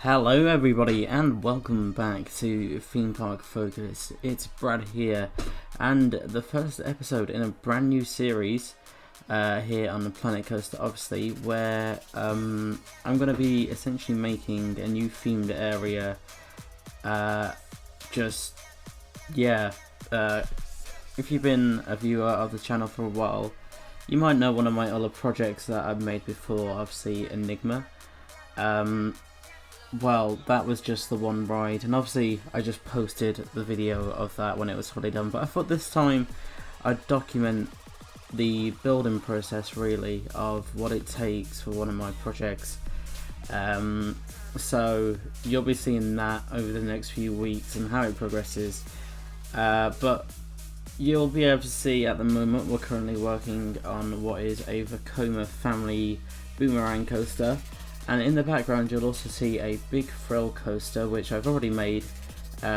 Hello everybody and welcome back to Theme Park Focus. It's Brad here and the first episode in a brand new series here on the Planet Coaster, obviously, where I'm going to be essentially making a new themed area. If you've been a viewer of the channel for a while, you might know one of my other projects that I've made before, obviously Enigma. Well, that was just the one ride, and obviously I just posted the video of that when it was fully done, but I thought this time I'd document the building process, really, of what it takes for one of my projects. So you'll be seeing that over the next few weeks and how it progresses, but you'll be able to see at the moment we're currently working on what is a Vekoma Family Boomerang coaster. And in the background you'll also see a big thrill coaster, which I've already made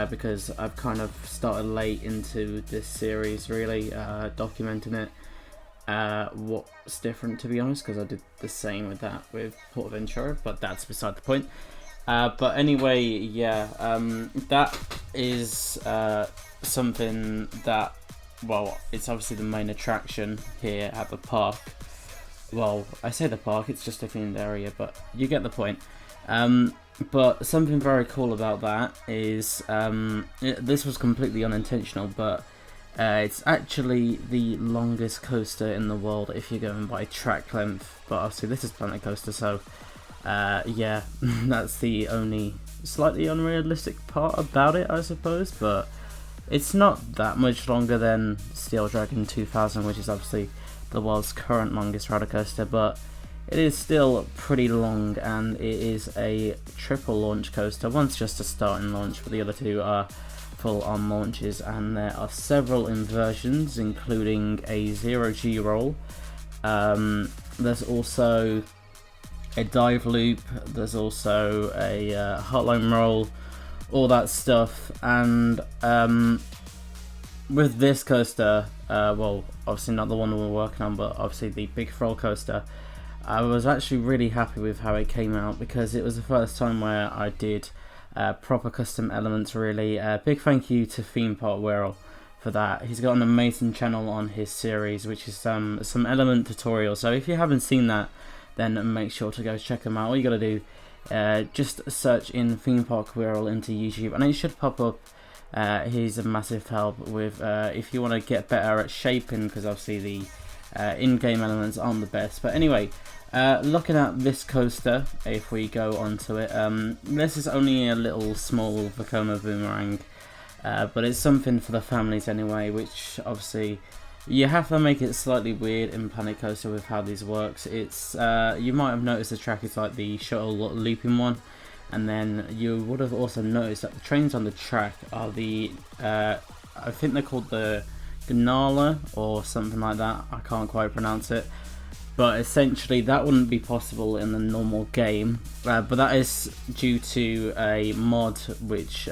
because I've kind of started late into this series, really, documenting it. What's different, to be honest, because I did the same with that with Port Ventura, but that's beside the point. But anyway, yeah, that is something that, well, it's obviously the main attraction here at the park. Well, I say the park, it's just a themed area, but you get the point. But something very cool about that is, this was completely unintentional, but it's actually the longest coaster in the world if you're going by track length. But obviously this is Planet Coaster, so yeah, that's the only slightly unrealistic part about it, I suppose. But it's not that much longer than Steel Dragon 2000, which is obviously the world's current longest roller coaster, but it is still pretty long, and it is a triple launch coaster. One's just a starting launch, but the other two are full-on launches, and there are several inversions, including a 0G roll. There's also a dive loop, there's also a hotline roll, all that stuff. And with this coaster, well, obviously not the one we're working on, but obviously the big thrill coaster, I was actually really happy with how it came out, because it was the first time where I did proper custom elements, really. Big thank you to Theme Park Whirl for that. He's got an amazing channel on his series, which is some element tutorials, so if you haven't seen that, then make sure to go check them out. All you gotta do, just search in Theme Park Whirl into YouTube, and it should pop up. He's a massive help with if you want to get better at shaping, because obviously the in-game elements aren't the best. But anyway, looking at this coaster, if we go onto it, this is only a little small Vekoma Boomerang, but it's something for the families anyway, which obviously you have to make it slightly weird in Planet Coaster with how this works. It's you might have noticed the track is like the shuttle looping one. And then you would have also noticed that the trains on the track are the, I think they're called the Gnala or something like that. I can't quite pronounce it. But essentially that wouldn't be possible in the normal game. But that is due to a mod which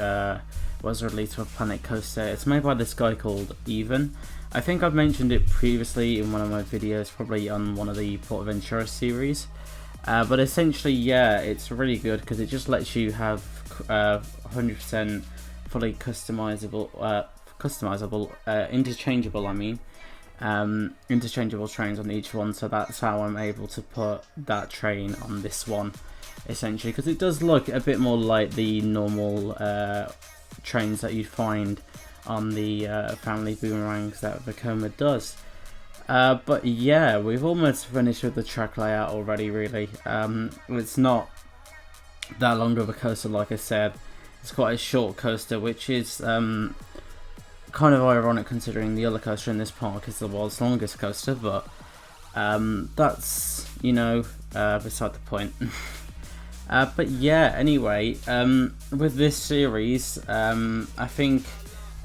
was released for Planet Coaster. It's made by this guy called Even. I think I've mentioned it previously in one of my videos, probably on one of the Port Ventura series. But essentially, yeah, it's really good because it just lets you have 100% fully customizable, interchangeable, interchangeable trains on each one. So that's how I'm able to put that train on this one, essentially, because it does look a bit more like the normal trains that you'd find on the family boomerangs that Vekoma does. But yeah, we've almost finished with the track layout already, really. It's not that long of a coaster, like I said. It's quite a short coaster, which is kind of ironic considering the other coaster in this park is the world's longest coaster, but that's, you know, beside the point. But yeah, anyway, with this series, I think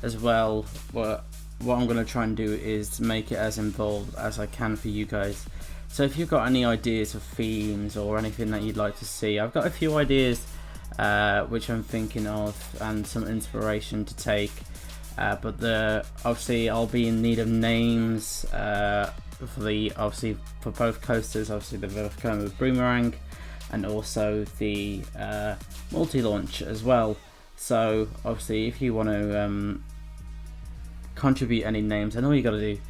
as well, what I'm going to try and do is make it as involved as I can for you guys. So if you've got any ideas of themes or anything that you'd like to see, I've got a few ideas which I'm thinking of and some inspiration to take. But obviously I'll be in need of names for both coasters. Obviously the Vekoma Boomerang and also the multi-launch as well. So obviously if you want to contribute any names, then all you got to do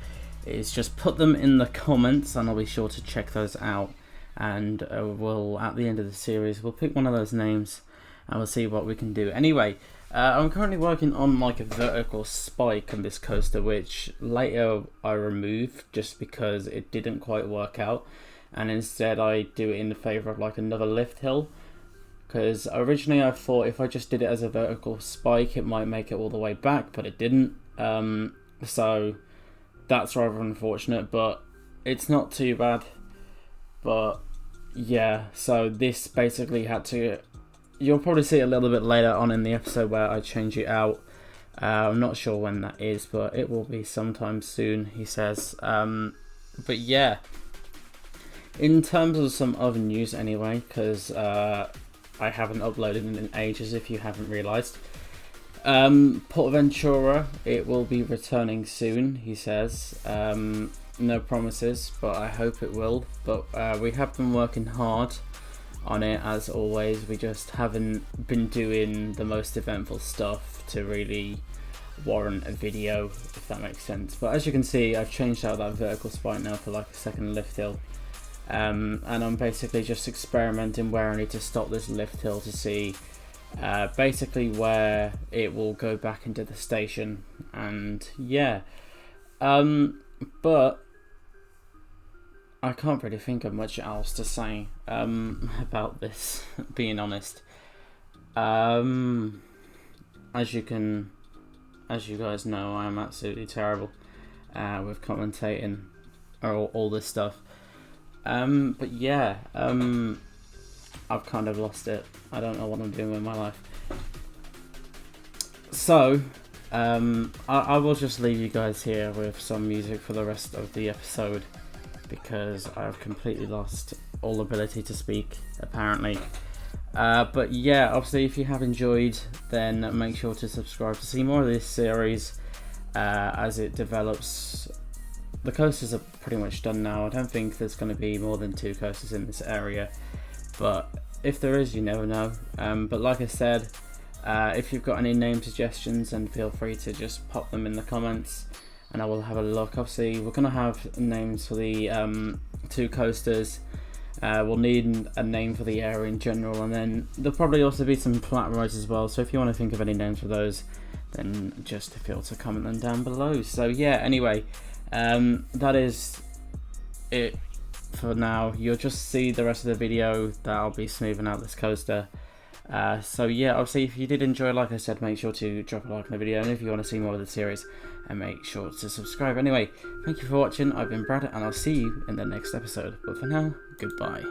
is just put them in the comments, and I'll be sure to check those out, and we'll, at the end of the series, we'll pick one of those names and we'll see what we can do. Anyway, I'm currently working on like a vertical spike on this coaster, which later I removed just because it didn't quite work out, and instead I do it in the favour of like another lift hill, because originally I thought if I just did it as a vertical spike it might make it all the way back, but it didn't. So that's rather unfortunate, but it's not too bad. But yeah, so this basically had to, you'll probably see it a little bit later on in the episode where I change it out. I'm not sure when that is, but it will be sometime soon, he says. But yeah, in terms of some other news anyway, because I haven't uploaded in ages if you haven't realised. Portaventura, it will be returning soon, he says. No promises, but I hope it will. But we have been working hard on it as always. We just haven't been doing the most eventful stuff to really warrant a video, if that makes sense. But as you can see, I've changed out that vertical spike now for like a second lift hill. And I'm basically just experimenting where I need to stop this lift hill to see basically where it will go back into the station. And yeah, but I can't really think of much else to say about this, being honest. As you guys know, I'm absolutely terrible with commentating all this stuff. But yeah, I've kind of lost it. I don't know what I'm doing with my life. So, I will just leave you guys here with some music for the rest of the episode, because I've completely lost all ability to speak, apparently. But yeah, obviously if you have enjoyed, then make sure to subscribe to see more of this series as it develops. The coasters are pretty much done now. I don't think there's going to be more than 2 coasters in this area, but if there is, you never know. But like I said, if you've got any name suggestions, then feel free to just pop them in the comments and I will have a look. Obviously we're going to have names for the 2 coasters. We'll need a name for the area in general, and then there'll probably also be some flat rides as well, so if you want to think of any names for those, then just feel to comment them down below. So yeah, anyway, that is it for now. You'll just see the rest of the video that I'll be smoothing out this coaster. So yeah, obviously if you did enjoy, like I said, make sure to drop a like on the video, and if you want to see more of the series, and make sure to subscribe. Anyway, thank you for watching. I've been Brad, and I'll see you in the next episode. But for now, goodbye.